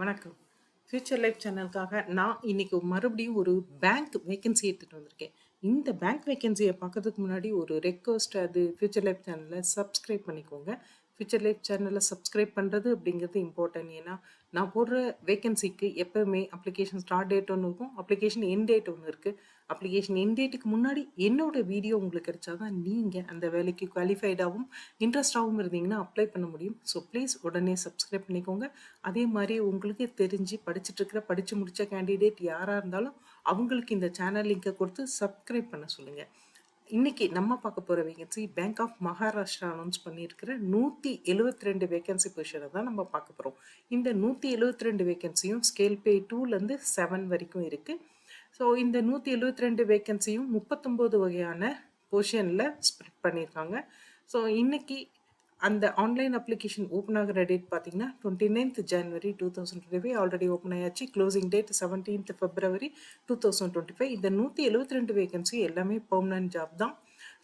வணக்கம். Future life சேனலுக்காக நான் இன்னைக்கு மறுபடியும் ஒரு பேங்க் வேக்கன்சி எடுத்துட்டு வந்திருக்கேன். இந்த பேங்க் வேக்கன்சிய பார்க்கறதுக்கு முன்னாடி ஒரு ரெக்வெஸ்ட், அது ஃபியூச்சர் லைஃப் சேனல சப்ஸ்கிரைப் பண்ணிக்கோங்க. ஃபியூச்சர் லைஃப் சேனல சப்ஸ்கிரைப் பண்றது அப்படிங்கிறது இம்பார்ட்டன்ட். ஏன்னா, நான் போடுற வேக்கன்சிக்கு எப்பவுமே அப்ளிகேஷன் ஸ்டார்ட் டேட் ஒண்ணு இருக்கும். அப்ளிகேஷன் எண்ட் டேட் ஒண்ணு இருக்கு. அப்ளிகேஷன் எண்ட் டேட்டுக்கு முன்னாடி என்னோட வீடியோ உங்களுக்கு கிடைச்சா தான் நீங்க அந்த வேலைக்கு குவாலிஃபைடாவும், இன்ட்ரெஸ்டாவும் இருந்தீங்கன்னா அப்ளை பண்ண முடியும். ஸோ ப்ளீஸ் உடனே சப்ஸ்கிரைப் பண்ணிக்கோங்க. அதே மாதிரி உங்களுக்கு தெரிஞ்சு படிச்சு முடிச்ச கேண்டிடேட் யாரா இருந்தாலும் அவங்களுக்கு இந்த சேனல் லிங்கை கொடுத்து சப்ஸ்கிரைப் பண்ண சொல்லுங்க. இன்னைக்கு நம்ம பார்க்க போற vacancy Bank of Maharashtra announce பண்ணியிருக்கிற 172 வேகன்சி பொசிஷனை தான் நம்ம பார்க்க போறோம். இந்த 172 வேகன்சியும் ஸ்கேல் பே 2லேருந்து 7 வரைக்கும் இருக்கு. ஸோ இந்த 172 வேகன்சியும் 39 வகையான பொசிஷனில் ஸ்ப்ரெட் பண்ணியிருக்காங்க. ஸோ இன்னைக்கு அந்த ஆன்லைன் அப்ளிகேஷன் ஓப்பன் ஆகிற டேட் பார்த்தீங்கன்னா 29th January 2025 ஆல்ரெடி ஓப்பன் ஆயாச்சு. Closing date 17th February 2025. இந்த 172 வேகன்சி எல்லாமே பெர்மனன்ட் ஜாப் தான்.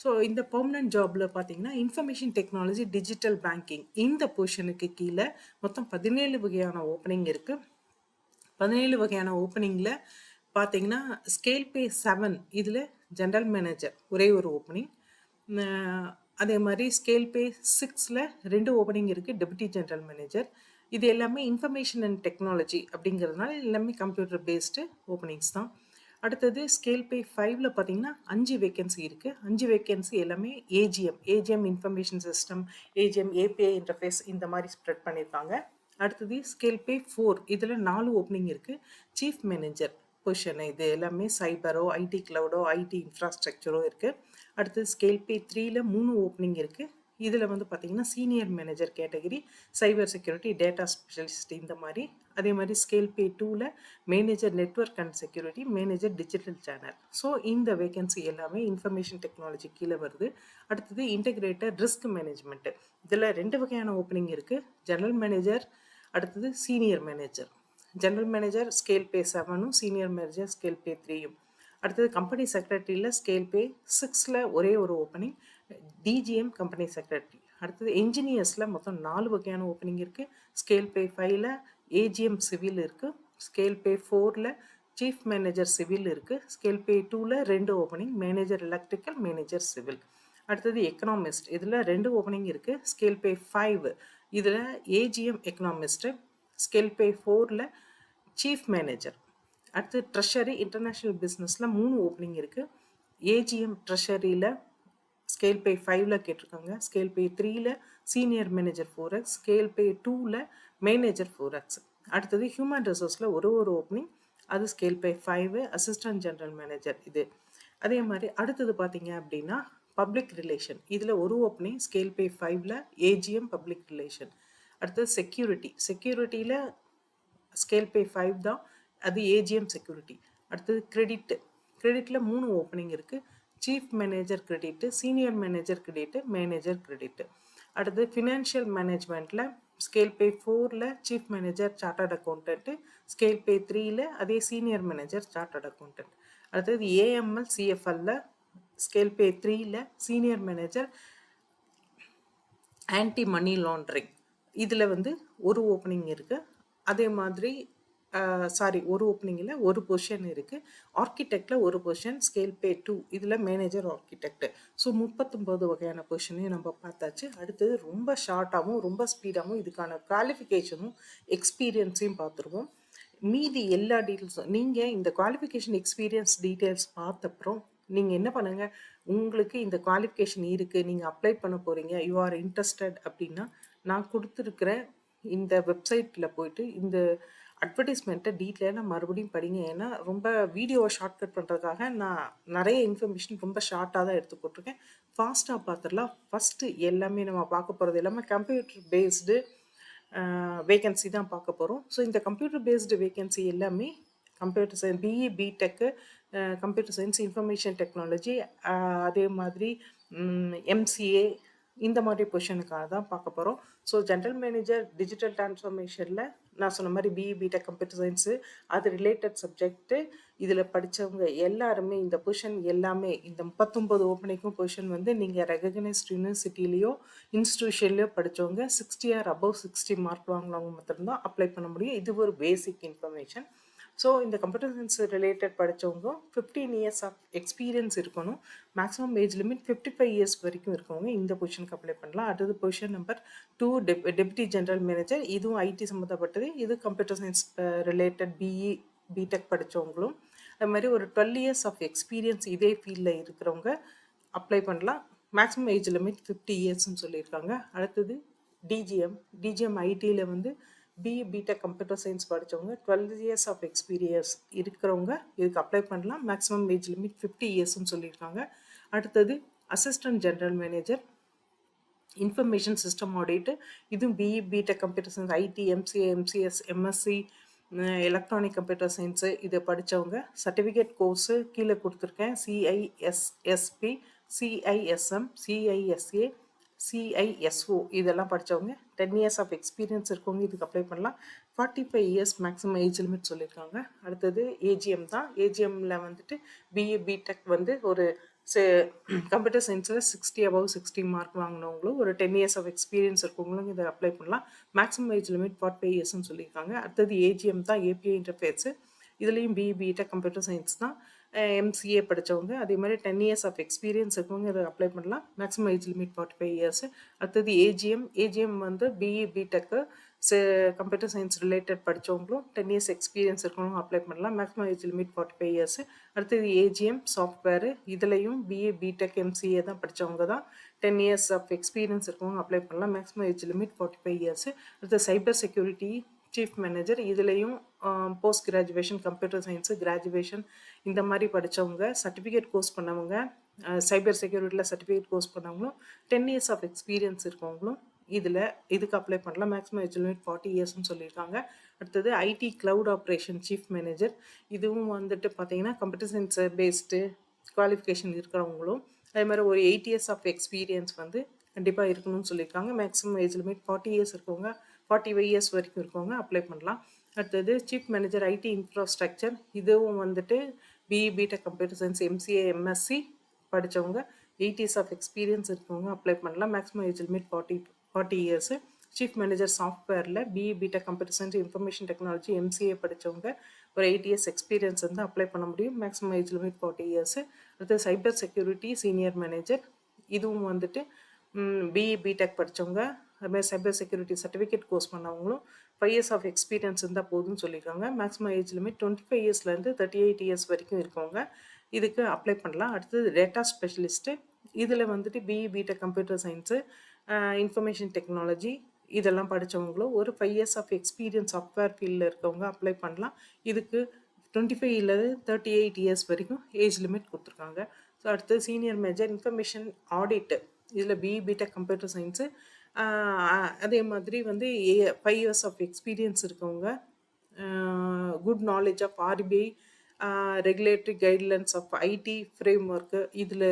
ஸோ இந்த பெர்மனன்ட் ஜாப்ல பார்த்தீங்கன்னா இன்ஃபர்மேஷன் டெக்னாலஜி, டிஜிட்டல் பேங்கிங் இந்த பொசிஷனுக்கு கீழே மொத்தம் 17 வகையான ஓப்பனிங் இருக்கு. 17 வகையான ஓப்பனிங்கில் பார்த்தீங்கன்னா ஸ்கேல் பே 7 இதில் ஜென்ரல் மேனேஜர் ஒரே ஒரு ஓப்பனிங். அதே மாதிரி ஸ்கேல் பே 6ல் 2 ஓப்பனிங் இருக்குது, டெபுட்டி ஜென்ரல் மேனேஜர். இது எல்லாமே இன்ஃபர்மேஷன் அண்ட் டெக்னாலஜி அப்படிங்கிறதுனால எல்லாமே கம்ப்யூட்டர் பேஸ்டு ஓப்பனிங்ஸ் தான். அடுத்தது ஸ்கேல் பே 5ல் பார்த்தீங்கன்னா 5 வேக்கன்சி இருக்குது. 5 வேக்கன்சி எல்லாமே AGM information system, AGM API interface இந்த மாதிரி ஸ்ப்ரெட் பண்ணியிருக்காங்க. அடுத்தது ஸ்கேல் பே 4 இதில் 4 ஓப்பனிங் இருக்குது. சீஃப் மேனேஜர் பொசிஷன், இது எல்லாமே சைபரோ, ஐடி கிளவுடோ, ஐடி இன்ஃப்ராஸ்ட்ரக்சரோ இருக்குது. அடுத்தது ஸ்கேல் பே 3ல் 3 ஓப்பனிங் இருக்குது. இதில் வந்து பார்த்தீங்கன்னா senior manager category, cyber security, data specialist இந்த மாதிரி. அதே மாதிரி ஸ்கேல் பே 2ல் manager network and security, manager digital channel. So இந்த வேகன்சி எல்லாமே இன்ஃபர்மேஷன் டெக்னாலஜி கீழே வருது. அடுத்தது இன்டெகிரேட்டர் ரிஸ்க் மேனேஜ்மெண்ட், இதில் 2 வகையான ஓப்பனிங் இருக்குது. ஜெனரல் மேனேஜர், அடுத்தது senior manager. General manager scale pay 7ம், சீனியர் மேனேஜர் ஸ்கேல் பே 3யும். அடுத்தது கம்பெனி செக்ரட்டரியில் ஸ்கேல் பே 6ல் ஒரே ஒரு ஓப்பனிங், டிஜிஎம் கம்பெனி செக்ரட்டரி. அடுத்தது என்ஜினியர்ஸில் மொத்தம் 4 வகையான ஓப்பனிங் இருக்குது. ஸ்கேல் பே 5ல் ஏஜிஎம் சிவில் இருக்குது. ஸ்கேல் பே 4ல் சீஃப் மேனேஜர் சிவில் இருக்குது. ஸ்கேல் பே 2ல் 2 opening, manager electrical, manager civil. அடுத்தது எக்கனாமிஸ்ட், இதில் 2 ஓப்பனிங் இருக்குது. ஸ்கேல் பே 5 இதில் ஏஜிஎம் எக்கனாமிஸ்ட்டு, ஸ்கேல் பே 4ல் சீஃப் மேனேஜர். அடுத்து ட்ரெஷரி இன்டர்நேஷ்னல் பிஸ்னஸில் 3 ஓப்பனிங் இருக்குது. ஏஜிஎம் ட்ரெஷரியில் ஸ்கேல் பே 5ல் கேட்டிருக்காங்க. ஸ்கேல் பே 3ல் senior manager 4x, scale pay 2ல் மேனேஜர் 4x. அடுத்தது ஹியூமன் ரிசோர்ஸில் ஒரு ஓப்பனிங், அது ஸ்கேல் பே 5 அசிஸ்டன்ட் ஜெனரல் மேனேஜர் இது. அதே மாதிரி அடுத்தது பார்த்தீங்க அப்படின்னா பப்ளிக் ரிலேஷன், இதில் ஒரு ஓப்பனிங், ஸ்கேல் பே 5ல் ஏஜிஎம் பப்ளிக் ரிலேஷன். அடுத்தது செக்யூரிட்டியில் ஸ்கேல் பே 5 தான், அது ஏஜிஎம் செக்யூரிட்டி. அடுத்தது கிரெடிட்டில் 3 ஓப்பனிங் இருக்குது. Chief manager credit, senior manager credit, manager credit. அடுத்தது ஃபினான்ஷியல் மேனேஜ்மெண்ட்டில் ஸ்கேல் பே 4ல் chief manager chartered accountant, scale pay 3ல் அதே சீனியர் மேனேஜர் சார்ட்டர்ட் அக்கௌண்டன்ட். அடுத்தது ஏஎம்எல் சிஎஃப்எல்ல ஸ்கேல் பே 3ல் senior manager anti money laundering, இதில் வந்து ஒரு ஓப்பனிங் இருக்குது. அதே மாதிரி ஒரு ஓப்பனிங்கில் ஒரு பொசிஷன் இருக்குது. ஆர்கிடெக்டில் ஒரு பொசிஷன், ஸ்கேல் பே 2 இதில் மேனேஜர் ஆர்கிடெக்ட். ஸோ 39 வகையான பொசிஷனையும் நம்ம பார்த்தாச்சு. அடுத்தது ரொம்ப ஷார்ட்டாகவும் ரொம்ப ஸ்பீடாகவும் இதுக்கான குவாலிஃபிகேஷனும் எக்ஸ்பீரியன்ஸையும் பார்த்துருவோம். மீதி எல்லா டீட்டெயில்ஸும் நீங்கள் இந்த குவாலிஃபிகேஷன் எக்ஸ்பீரியன்ஸ் டீட்டெயில்ஸ் பார்த்தப்புறம் நீங்கள் என்ன பண்ணுங்கள், உங்களுக்கு இந்த குவாலிஃபிகேஷன் இருக்குது, நீங்கள் அப்ளை பண்ண போகிறீங்க, யூ ஆர் இன்ட்ரெஸ்டட் அப்படின்னா நான் கொடுத்துருக்கிற இந்த வெப்சைட்டில் போயிட்டு இந்த அட்வர்டைஸ்மெண்ட்டை டீட்டெயிலாக மறுபடியும் படிங்க. ஏன்னா ரொம்ப வீடியோவை ஷார்ட்கட் பண்ணுறதுக்காக நான் நிறைய இன்ஃபர்மேஷன் ரொம்ப ஷார்ட்டாக தான் எடுத்து போட்டிருக்கேன். ஃபாஸ்ட்டாக பார்த்துடலாம். ஃபஸ்ட்டு எல்லாமே நம்ம பார்க்க போகிறது எல்லாமே கம்ப்யூட்டர் பேஸ்டு வேகன்சி தான் பார்க்க போகிறோம். ஸோ இந்த கம்ப்யூட்டர் பேஸ்டு வேகன்சி எல்லாமே computer science, BE, BTech, computer science, information technology, அதே மாதிரி எம்சிஏ, இந்த மாதிரி பொசிஷனுக்காக தான் பார்க்க போகிறோம். ஸோ ஜென்ரல் மேனேஜர் டிஜிட்டல் டிரான்ஸ்ஃபர்மேஷனில் நான் சொன்ன மாதிரி பிஇ பிடெக் கம்ப்யூட்டர் சயின்ஸு அது ரிலேட்டட் சப்ஜெக்ட்டு இதில் படித்தவங்க எல்லாருமே இந்த பொசிஷன் எல்லாமே இந்த 39 ஓப்பனிங்கும் பொசிஷன் வந்து நீங்கள் ரெகக்னைஸ்ட் யூனிவர்சிட்டிலேயோ இன்ஸ்டியூஷன்லேயோ படித்தவங்க 60 ஆர் அபவ் 60 மார்க் வாங்கினவங்க மட்டும்தான் அப்ளை பண்ண முடியும். இது ஒரு பேசிக் இன்ஃபர்மேஷன். ஸோ இந்த கம்ப்யூட்டர் சயின்ஸ் ரிலேட்டட் படித்தவங்க 15 இயர்ஸ் ஆஃப் எக்ஸ்பீரியன்ஸ் இருக்கணும். மேக்ஸிமம் ஏஜ் லிமிட் 55 இயர்ஸ் வரைக்கும் இருக்கவங்க இந்த பொசிஷனுக்கு அப்ளை பண்ணலாம். அடுத்தது position number 2 deputy general manager. இதுவும் ஐடி சம்மந்தப்பட்டது. இது computer science related BE BTech படித்தவங்களும் அது மாதிரி ஒரு 12 இயர்ஸ் ஆஃப் எக்ஸ்பீரியன்ஸ் இதே ஃபீல்டில் இருக்கிறவங்க அப்ளை பண்ணலாம். மேக்ஸிமம் ஏஜ் லிமிட் 50 இயர்ஸ்ன்னு சொல்லியிருக்காங்க. அடுத்தது டிஜிஎம் ஐடியில் வந்து பிஇ பிடெக் கம்ப்யூட்டர் சயின்ஸ் படித்தவங்க 12 இயர்ஸ் ஆஃப் எக்ஸ்பீரியன்ஸ் இருக்கிறவங்க இதுக்கு அப்ளை பண்ணலாம். மேக்ஸிமம் ஏஜ் லிமிட் 50 இயர்ஸ்ன்னு சொல்லியிருக்காங்க. அடுத்தது assistant general manager information system audit. இதுவும் BE BTech computer science IT MCA MCS MSc electronic computer science இதை படித்தவங்க சர்டிஃபிகேட் கோர்ஸு கீழே கொடுத்துருக்கேன். சிஐஎஸ்எஸ்பி சிஐஎஸ்எம் சிஐஎஸ்ஏ சிஐஎஸ்ஓ இதெல்லாம் படித்தவங்க 10 இயர்ஸ் ஆஃப் எக்ஸ்பீரியன்ஸ் இருக்கவங்க இதுக்கு அப்ளை பண்ணலாம். 45 இயர்ஸ் மேக்ஸிமம் ஏஜ் லிமிட் சொல்லியிருக்காங்க. அடுத்தது ஏஜிஎம் தான். ஏஜிஎம்மில் வந்துட்டு பிஇ பிடெக் வந்து ஒரு கம்ப்யூட்டர் சயின்ஸில் 60 அபவ் 60 மார்க் வாங்கினவங்களும் ஒரு 10 இயர்ஸ் ஆஃப் எக்ஸ்பீரியன்ஸ் இருக்கவங்களும் இதை அப்ளை பண்ணலாம். மேக்ஸிமம் ஏஜ் லிமிட் 45 இயர்ஸ்ன்னு சொல்லியிருக்காங்க. அடுத்தது ஏஜிஎம் தான். ஏபிஐ இன்டர்ஃபேஸு இதுலேயும் பிஇ பிடெக் கம்ப்யூட்டர் சயின்ஸ் தான். எம்சிஏ படித்தவங்க அதே மாதிரி 10 இயர்ஸ் ஆஃப் எக்ஸ்பீரியன்ஸ் இருக்கவங்க இதை அப்ளை பண்ணலாம். Maximum age limit 45 years. அடுத்தது ஏஜிஎம் வந்து BE BTech computer science related படித்தவங்களும் 10 இயர்ஸ் எக்ஸ்பீரியன்ஸ் இருக்கவங்களும் அப்ளை பண்ணலாம். Maximum age limit 45 years. அடுத்தது ஏஜிஎம் சாஃப்ட்வேரு இதுலேயும் பிஇ பிடெக் எம்சிஏ தான் படித்தவங்க தான் 10 இயர்ஸ் ஆஃப் எக்ஸ்பீரியன்ஸ் இருக்கவங்க அப்ளை பண்ணலாம். Maximum age limit 45 years. அடுத்து சைபர் செக்யூரிட்டி சீஃப் மேனேஜர் இதுலேயும் post graduation computer science graduation இந்த மாதிரி படித்தவங்க சர்டிஃபிகேட் கோர்ஸ் பண்ணவங்க சைபர் செக்யூரிட்டியில் சர்டிஃபிகேட் கோர்ஸ் பண்ணவங்களும் 10 இயர்ஸ் ஆஃப் எக்ஸ்பீரியன்ஸ் இருக்கவங்களும் இதுக்கு அப்ளை பண்ணலாம். மேக்ஸிமம் ஏஜ் லிமிட் 40 இயர்ஸ்னு சொல்லியிருக்காங்க. அடுத்தது IT cloud operation chief manager இதுவும் வந்துட்டு பார்த்தீங்கன்னா கம்ப்யூட்டர் சயின்ஸ் பேஸ்டு குவாலிஃபிகேஷன் இருக்கிறவங்களும் அதே மாதிரி ஒரு 8 இயர்ஸ் ஆஃப் எக்ஸ்பீரியன்ஸ் வந்து கண்டிப்பாக இருக்கணும்னு சொல்லியிருக்காங்க. மேக்ஸிமம் ஏஜ் லிமிட் 40 இயர்ஸ் இருக்கவங்க 45 இயர்ஸ் வரைக்கும் இருக்கவங்க அப்ளை பண்ணலாம். அடுத்தது சீஃப் மேனேஜர் ஐடி இன்ஃப்ராஸ்ட்ரக்சர் இதுவும் வந்துட்டு BE BTech computer science MCA MSc படித்தவங்க 8 இயர்ஸ் ஆஃப் எக்ஸ்பீரியன்ஸ் இருக்கவங்க அப்ளை பண்ணலாம். Maximum age limit 40 years. Chief manager சாஃப்ட்வேரில் BE BTech computer science information technology MCA படித்தவங்க ஒரு 8 இயர்ஸ் எக்ஸ்பீரியன்ஸ் வந்து அப்ளை பண்ண முடியும். Maximum age limit 40 years. அடுத்து சைபர் செக்யூரிட்டி சீனியர் மேனேஜர் இதுவும் வந்துட்டு பிஇ பிடெக் படித்தவங்க அதுமாதிரி சைபர் செக்யூரிட்டி சர்டிஃபிகேட் கோர்ஸ் பண்ணவங்களும் 5 இயர்ஸ் ஆஃப் எக்ஸ்பீரியன்ஸ் இருந்தால் போதும்னு சொல்லியிருக்காங்க. மேக்ஸிமம் ஏஜ் லிமிட் 25 இயர்ஸ்லேருந்து 38 இயர்ஸ் வரைக்கும் இருக்கவங்க இதுக்கு அப்ளை பண்ணலாம். அடுத்தது டேட்டா ஸ்பெஷலிஸ்ட்டு இதில் வந்துட்டு BE BTech computer science information technology இதெல்லாம் படித்தவங்களும் ஒரு 5 இயர்ஸ் ஆஃப் எக்ஸ்பீரியன்ஸ் சாஃப்ட்வேர் ஃபீல்டில் இருக்கவங்க அப்ளை பண்ணலாம். இதுக்கு 25 38 இயர்ஸ் வரைக்கும் ஏஜ் லிமிட் கொடுத்துருக்காங்க. ஸோ அடுத்து சீனியர் மேஜர் இன்ஃபர்மேஷன் ஆடிட்டு இதில் பிஇ பிடெக் கம்ப்யூட்டர் சயின்ஸு அதே மாதிரி வந்து 5 இயர்ஸ் ஆஃப் எக்ஸ்பீரியன்ஸ் இருக்கவங்க good knowledge of RBI regulatory guidelines of IT framework இதில்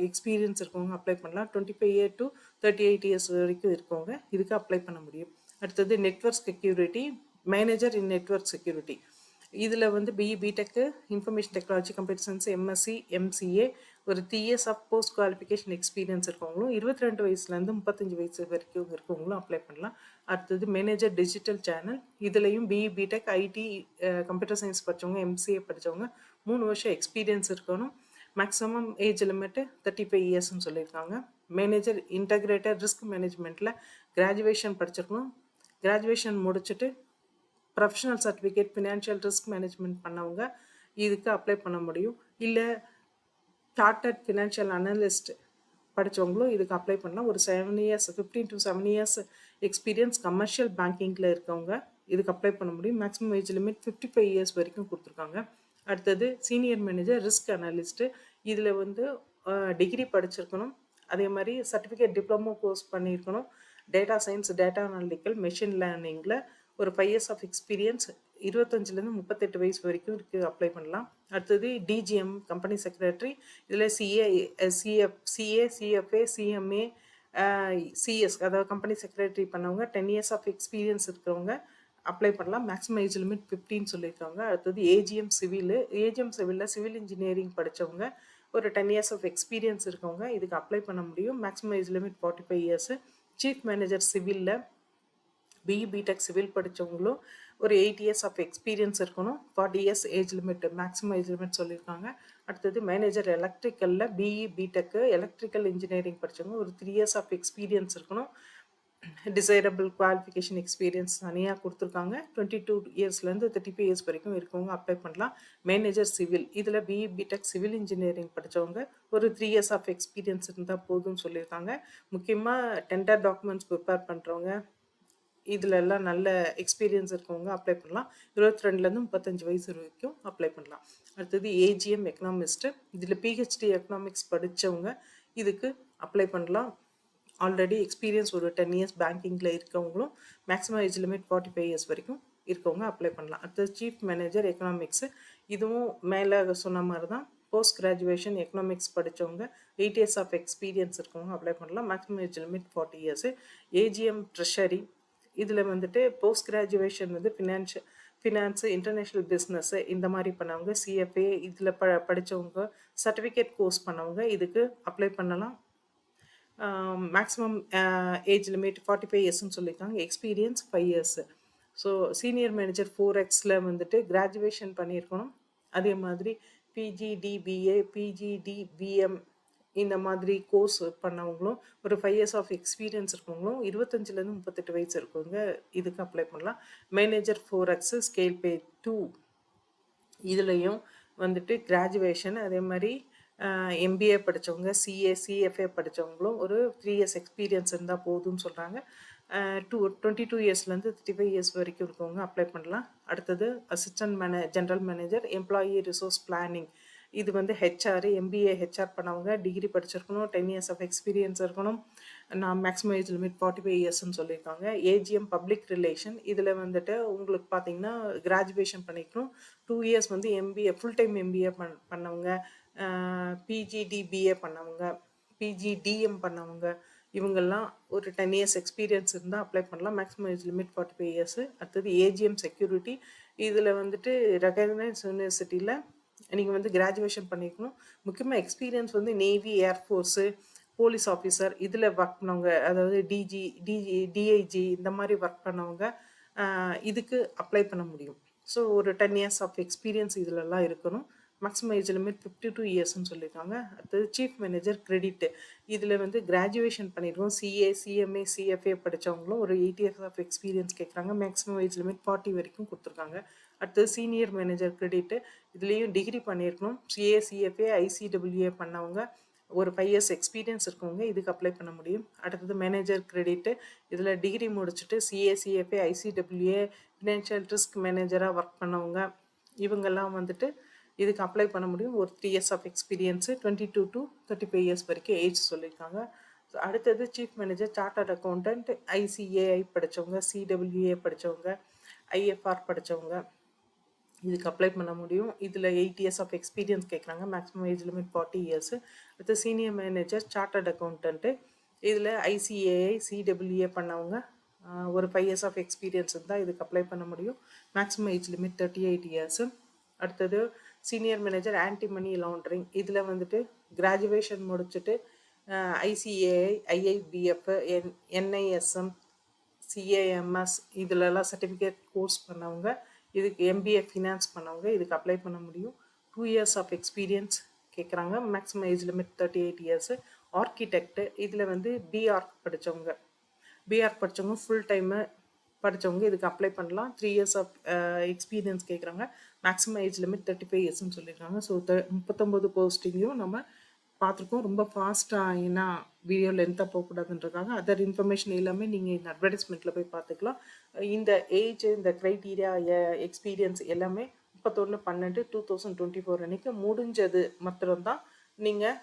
எக்ஸ்பீரியன்ஸ் இருக்கவங்க அப்ளை பண்ணலாம். 25 இயர் டு 38 இயர்ஸ் வரைக்கும் இருக்கவங்க இதுக்கு அப்ளை பண்ண முடியும். அடுத்தது network security manager in network security இதில் வந்து BE BTech information technology computer science MSc MCA ஒரு 3 years of post qualification experience இருக்கவங்களும் 22 வயசுலேருந்து 35 வயசு வரைக்கும் இருக்கவங்களும் அப்ளை பண்ணலாம். அடுத்தது மேனேஜர் டிஜிட்டல் சேனல் இதுலேயும் BE BTech IT computer science படித்தவங்க எம்சிஏ படித்தவங்க 3 வருஷம் எக்ஸ்பீரியன்ஸ் இருக்கணும். மேக்ஸிமம் ஏஜ் லிமிட்டு 35 இயர்ஸ்ன்னு சொல்லியிருக்காங்க. மேனேஜர் இன்டகிரேட்டட் ரிஸ்க் மேனேஜ்மெண்ட்டில் கிராஜுவேஷன் படிச்சிருக்கணும். கிராஜுவேஷன் முடிச்சுட்டு professional certificate financial risk management பண்ணவங்க இதுக்கு அப்ளை பண்ண முடியும். இல்லை சார்ட்டர்ட் ஃபினான்ஷியல் அனலிஸ்ட் படித்தவங்களும் இதுக்கு அப்ளை பண்ணலாம். ஒரு 7 years 15 to 7 years experience commercial பேங்கிங்கில் இருக்கவங்க இதுக்கு அப்ளை பண்ண முடியும். மேக்ஸிமம் ஏஜ் லிமிட் 55 இயர்ஸ் வரைக்கும் கொடுத்துருக்காங்க. அடுத்தது சீனியர் மேனேஜர் ரிஸ்க் அனலிஸ்ட்டு இதில் வந்து டிகிரி படிச்சிருக்கணும். அதே மாதிரி சர்டிஃபிகேட் டிப்ளமோ கோர்ஸ் பண்ணியிருக்கணும். Data science data analytical machine லேர்னிங்கில் ஒரு 5 இயர்ஸ் ஆஃப் எக்ஸ்பீரியன்ஸ் 25லேருந்து 38 வயசு வரைக்கும் இருக்குது அப்ளை பண்ணலாம். அடுத்தது டிஜிஎம் கம்பெனி செக்ரட்டரி இதில் சிஏ சிஎஃப்ஏ சிஎம்ஏ சிஎஸ் அதாவது கம்பெனி செக்ரட்டரி பண்ணவங்க 10 இயர்ஸ் ஆஃப் எக்ஸ்பீரியன்ஸ் இருக்கிறவங்க அப்ளை பண்ணலாம். மேக்ஸிமம் ஏஜ் லிமிட் 15 சொல்லியிருக்காங்க. அடுத்தது ஏஜிஎம் சிவிலில் சிவில் இன்ஜினியரிங் படித்தவங்க ஒரு 10 இயர்ஸ் ஆஃப் எக்ஸ்பீரியன்ஸ் இருக்கவங்க இதுக்கு அப்ளை பண்ண முடியும். Maximum age limit 45 years. Chief manager சிவிலில் பிஇ பிடெக் சிவில் படித்தவங்களும் ஒரு 8 இயர்ஸ் ஆஃப் எக்ஸ்பீரியன்ஸ் இருக்கணும். 40 years age limit maximum age limit சொல்லியிருக்காங்க. அடுத்தது மேனேஜர் எலக்ட்ரிக்கலில் பிஇ பிடெக்கு எலக்ட்ரிக்கல் இன்ஜினியரிங் படித்தவங்க ஒரு 3 இயர்ஸ் ஆஃப் எக்ஸ்பீரியன்ஸ் இருக்கணும். டிசைரபிள் குவாலிஃபிகேஷன் எக்ஸ்பீரியன்ஸ் தனியாக கொடுத்துருக்காங்க. 22 இயர்ஸ்லேருந்து 35 இயர்ஸ் வரைக்கும் இருக்கவங்க அப்ளை பண்ணலாம். மேனேஜர் சிவில் இதில் பிஇ பிடெக் சிவில் இன்ஜினியரிங் படித்தவங்க ஒரு 3 இயர்ஸ் ஆஃப் எக்ஸ்பீரியன்ஸ் இருந்தால் போதும்னு சொல்லியிருக்காங்க. முக்கியமாக டெண்டர் டாக்குமெண்ட்ஸ் ப்ரிப்பேர் பண்ணுறவங்க இதில் எல்லாம் நல்ல எக்ஸ்பீரியன்ஸ் இருக்கவங்க அப்ளை பண்ணலாம். 22லேருந்து 35 வயசு வரைக்கும் அப்ளை பண்ணலாம். அடுத்தது ஏஜிஎம் எக்கனாமிஸ்ட்டு இதில் பிஹெச்டி எக்கனாமிக்ஸ் படித்தவங்க இதுக்கு அப்ளை பண்ணலாம். ஆல்ரெடி எக்ஸ்பீரியன்ஸ் ஒரு 10 இயர்ஸ் பேங்கிங்கில் இருக்கவங்களும் மேக்ஸிமம் ஏஜ் லிமிட் 45 இயர்ஸ் வரைக்கும் இருக்கவங்க அப்ளை பண்ணலாம். அடுத்தது சீஃப் மேனேஜர் எக்கனாமிக்ஸு இதுவும் மேலே சொன்ன மாதிரி தான். போஸ்ட் கிராஜுவேஷன் எக்கனாமிக்ஸ் படித்தவங்க 8 இயர்ஸ் ஆஃப் எக்ஸ்பீரியன்ஸ் இருக்கவங்க அப்ளை பண்ணலாம். Maximum age limit 40 years. AGM treasury இதில் வந்துட்டு போஸ்ட் கிராஜுவேஷன் வந்து ஃபினான்ஸு இன்டர்நேஷ்னல் பிஸ்னஸ்ஸு இந்த மாதிரி பண்ணவங்க சிஎஃப்ஏ இதில் படித்தவங்க சர்டிஃபிகேட் கோர்ஸ் பண்ணவங்க இதுக்கு அப்ளை பண்ணலாம். மேக்ஸிமம் ஏஜ் லிமிட் 45 இயர்ஸ்ன்னு சொல்லியிருக்காங்க. Experience 5 years. So senior manager 4Xல வந்துட்டு கிராஜுவேஷன் பண்ணியிருக்கணும். அதே மாதிரி பிஜிடிபிஏ பிஜிடிபிஎம் இந்த மாதிரி கோர்ஸ் பண்ணவங்களும் ஒரு 5 இயர்ஸ் ஆஃப் எக்ஸ்பீரியன்ஸ் இருக்கவங்களும் 25லேருந்து 38 வயசு இருக்கவங்க இதுக்கு அப்ளை பண்ணலாம். மேனேஜர் 4X ஸ்கேல் பே 2 இதுலேயும் வந்துட்டு கிராஜுவேஷன் அதே மாதிரி எம்பிஏ படித்தவங்க சிஎஃப்ஏ படித்தவங்களும் ஒரு 3 இயர்ஸ் எக்ஸ்பீரியன்ஸ் இருந்தால் போதும்னு சொல்கிறாங்க. 22 இயர்ஸ்லேருந்து 35 இயர்ஸ் வரைக்கும் இருக்கவங்க அப்ளை பண்ணலாம். அடுத்தது assistant general manager employee resource planning இது வந்து ஹெச்ஆர் எம்பிஏ ஹெச்ஆர் பண்ணவங்க டிகிரி படிச்சிருக்கணும். 10 இயர்ஸ் ஆஃப் எக்ஸ்பீரியன்ஸ் இருக்கணும். நான் மேக்ஸிமம் ஏஜ் லிமிட் 45 இயர்ஸ்ன்னு சொல்லியிருக்காங்க. ஏஜிஎம் பப்ளிக் ரிலேஷன் இதில் வந்துட்டு உங்களுக்கு பார்த்தீங்கன்னா கிராஜுவேஷன் பண்ணிக்கணும். 2 இயர்ஸ் வந்து எம்பிஏ ஃபுல் டைம் எம்பிஏ பண்ணவங்க பிஜிடிபிஏ பண்ணவங்க பிஜிடிஎம் பண்ணவங்க இவங்கெல்லாம் ஒரு 10 இயர்ஸ் எக்ஸ்பீரியன்ஸ் இருந்தால் அப்ளை பண்ணலாம். Maximum age limit 45 years. அடுத்தது ஏஜிஎம் செக்யூரிட்டி இதில் வந்துட்டு ரெகக்னைஸ் யூனிவர்சிட்டியில் நீங்கள் வந்து கிராஜுவேஷன் பண்ணிக்கணும். முக்கியமாக எக்ஸ்பீரியன்ஸ் வந்து நேவி ஏர்ஃபோர்ஸு போலீஸ் ஆஃபீஸர் இதில் ஒர்க் பண்ணவங்க அதாவது டிஐஜி இந்த மாதிரி ஒர்க் பண்ணவங்க இதுக்கு அப்ளை பண்ண முடியும். ஸோ ஒரு 10 இயர்ஸ் ஆஃப் எக்ஸ்பீரியன்ஸ் இதிலெல்லாம் இருக்கணும். மேக்ஸிமம் ஏஜ் லிமிட் 52 இயர்ஸ்ன்னு சொல்லியிருக்காங்க. அடுத்தது சீஃப் மேனேஜர் கிரெடிட் இதில் வந்து கிராஜுவேஷன் பண்ணிடுவோம். சிஏ சிஎம்ஏ சிஎஃப்ஏ படித்தவங்களும் ஒரு 8 இயர்ஸ் ஆஃப் எக்ஸ்பீரியன்ஸ் கேட்குறாங்க. மேக்ஸிமம் ஏஜ் லிமிட் 40 வரைக்கும் கொடுத்துருக்காங்க. அடுத்தது சீனியர் மேனேஜர் கிரெடிட்டு இதுலேயும் டிகிரி பண்ணியிருக்கணும். சிஏ சிஎஃப்ஏ ஐசிடபிள்யூஏ பண்ணவங்க ஒரு 5 இயர்ஸ் எக்ஸ்பீரியன்ஸ் இருக்கவங்க இதுக்கு அப்ளை பண்ண முடியும். அடுத்தது மேனேஜர் கிரெடிட்டு இதில் டிகிரி முடிச்சுட்டு CA CFA ICWA financial risk மேனேஜராக ஒர்க் பண்ணவங்க இவங்கெல்லாம் வந்துட்டு இதுக்கு அப்ளை பண்ண முடியும். ஒரு 3 years of experience 22 to 35 years வரைக்கும் ஏஜ் சொல்லியிருக்காங்க. அடுத்தது chief manager chartered accountant ICAI படித்தவங்க சிடபிள்யூஏ படித்தவங்க ஐஎஃப்ஆர் படித்தவங்க இதுக்கு அப்ளை பண்ண முடியும். இதில் 8 இயர்ஸ் ஆஃப் எக்ஸ்பீரியன்ஸ் கேட்குறாங்க. Maximum age limit 40 years. அடுத்து சீனியர் மேனேஜர் சார்ட்டர்ட் அக்கௌண்டன்ட்டு இதில் ஐசிஏஐ சிடபிள்யூஏ பண்ணவங்க ஒரு 5 இயர்ஸ் ஆஃப் எக்ஸ்பீரியன்ஸ் இருந்தால் இதுக்கு அப்ளை பண்ண முடியும். Maximum age limit 38 years. அடுத்தது senior manager anti money laundering இதில் வந்துட்டு கிராஜுவேஷன் முடிச்சுட்டு ஐசிஏஐ ஐஐபிஎஃப் என்ஐஎஸ்எம் சிஏஎம்எஸ் இதிலெல்லாம் சர்டிஃபிகேட் கோர்ஸ் பண்ணவங்க இதுக்கு எம்பிஏ ஃபினான்ஸ் பண்ணவங்க இதுக்கு அப்ளை பண்ண முடியும். 2 இயர்ஸ் ஆஃப் எக்ஸ்பீரியன்ஸ் கேட்குறாங்க. Maximum age limit 38 years. Architect இதில் வந்து பிஆர் படித்தவங்க ஃபுல் டைமு படித்தவங்க இதுக்கு அப்ளை பண்ணலாம். 3 இயர்ஸ் ஆஃப் எக்ஸ்பீரியன்ஸ் கேட்குறாங்க. மேக்ஸிமம் ஏஜ் லிமிட் 35 இயர்ஸ்ன்னு சொல்லியிருக்காங்க. ஸோ 39 போஸ்டிங்கையும் நம்ம பார்த்துருக்கோம். ரொம்ப ஃபாஸ்ட்டாக ஏன்னா வீடியோ லென்த்தாக போகக்கூடாதுன்றதுக்காக அதர் இன்ஃபர்மேஷன் எல்லாமே நீங்கள் இந்த அட்வர்டைஸ்மெண்ட்டில் போய் பார்த்துக்கலாம். இந்த ஏஜ் இந்த க்ரைட்டீரியா எக்ஸ்பீரியன்ஸ் எல்லாமே 31/12/2024 அன்றைக்கி முடிஞ்சது மாத்திரம்தான் நீங்கள்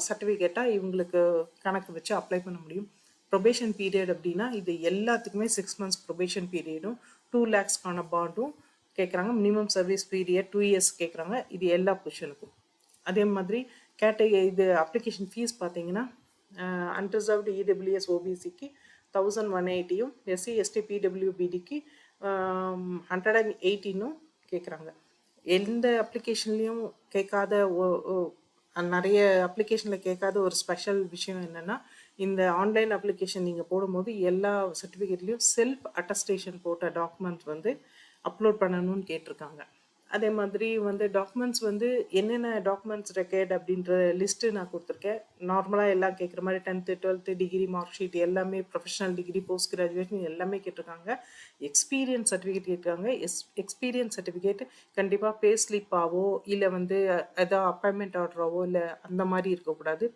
சர்டிஃபிகேட்டாக இவங்களுக்கு கணக்கு வச்சு அப்ளை பண்ண முடியும். ப்ரொபேஷன் பீரியட் அப்படின்னா இது எல்லாத்துக்குமே 6 months ப்ரொபேஷன் பீரியடும் 2 lakhsக்கான பாண்டும் கேட்குறாங்க. மினிமம் சர்வீஸ் பீரியட் 2 இயர்ஸ் கேட்குறாங்க. இது எல்லா பொசிஷனுக்கும். அதே மாதிரி இது அப்ளிகேஷன் ஃபீஸ் பார்த்தீங்கன்னா அன்ரிசர்வ்டு இடபிள்யூஎஸ் ஓபிசிக்கு 1180யும், எஸ்சி எஸ்டி பிடபிள்யூபிடிக்கு 118னும் கேட்குறாங்க. எந்த அப்ளிகேஷன்லேயும் கேட்காத நிறைய அப்ளிகேஷனில் கேட்காத ஒரு ஸ்பெஷல் விஷயம் என்னென்னா, இந்த ஆன்லைன் அப்ளிகேஷன் நீங்கள் போடும்போது எல்லா சர்டிஃபிகேட்லேயும் செல்ஃப் அட்டஸ்டேஷன் போட்ட டாக்குமெண்ட் வந்து அப்லோட் பண்ணணும்னு கேட்டிருக்காங்க. அதே மாதிரி வந்து டாக்குமெண்ட்ஸ் வந்து என்னென்ன டாக்குமெண்ட்ஸ் ரெக்கையர்ட் அப்படின்ற லிஸ்ட்டு நான் கொடுத்துருக்கேன். நார்மலாக எல்லாம் கேட்குற மாதிரி 10th 12th degree mark sheet எல்லாமே, ப்ரொஃபஷனல் டிகிரி, போஸ்ட் கிராஜுவேஷன் எல்லாமே கேட்டிருக்காங்க. எக்ஸ்பீரியன்ஸ் சர்டிஃபிகேட் கேட்குறாங்க. எக்ஸ்பீரியன்ஸ் சர்டிஃபிகேட் கண்டிப்பாக பே ஸ்லிப்பாவோ இல்லை வந்து ஏதாவது அப்பாயின்மெண்ட் ஆர்டராவோ இல்லை அந்த மாதிரி இருக்கக்கூடாது.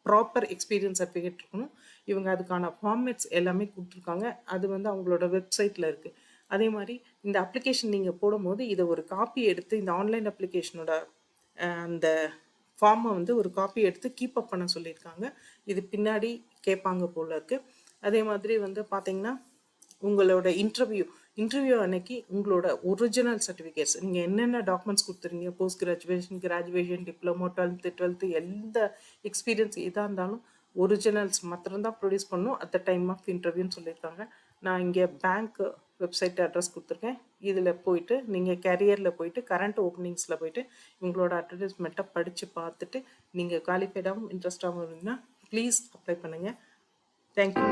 ப்ராப்பர் எக்ஸ்பீரியன்ஸ் சர்டிஃபிகேட் இருக்கணும். இவங்க அதுக்கான ஃபார்மேட்ஸ் எல்லாமே கொடுத்துருக்காங்க. அது வந்து அவங்களோட வெப்சைட்டில் இருக்குது. அதே மாதிரி இந்த அப்ளிகேஷன் நீங்கள் போடும்போது இதை ஒரு காப்பி எடுத்து, இந்த ஆன்லைன் அப்ளிகேஷனோட அந்த ஃபார்மை வந்து ஒரு காப்பி எடுத்து கீப் அப் பண்ண சொல்லியிருக்காங்க. இது பின்னாடி கேட்பாங்க போல இருக்குது. அதே மாதிரி வந்து பார்த்தீங்கன்னா, உங்களோட இன்டர்வியூ அன்னைக்கு உங்களோட ஒரிஜினல் சர்டிஃபிகேட்ஸ் நீங்கள் என்னென்ன டாக்குமெண்ட்ஸ் கொடுத்துருங்க, போஸ்ட் கிராஜுவேஷன், டிப்ளமோ, 12th எந்த எக்ஸ்பீரியன்ஸ் எதாக இருந்தாலும் ஒரிஜினல்ஸ் மாத்திரம்தான் ப்ரொடியூஸ் பண்ணணும் அட் த டைம் ஆஃப் இன்டர்வியூன்னு சொல்லியிருக்காங்க. நான் இங்கே பேங்க் வெப்சைட் அட்ரஸ் கொடுத்துருக்கேன். இதில் போயிட்டு நீங்கள் கேரியரில் போயிட்டு கரண்ட் ஓப்பனிங்ஸில் போயிட்டு உங்களோட அட்வர்டைஸ்மெண்ட்டை படித்து பார்த்துட்டு நீங்கள் குவாலிஃபைடாகவும் இன்ட்ரெஸ்டாகவும் இருந்தீங்கன்னா ப்ளீஸ் அப்ளை பண்ணுங்கள். தேங்க்யூ.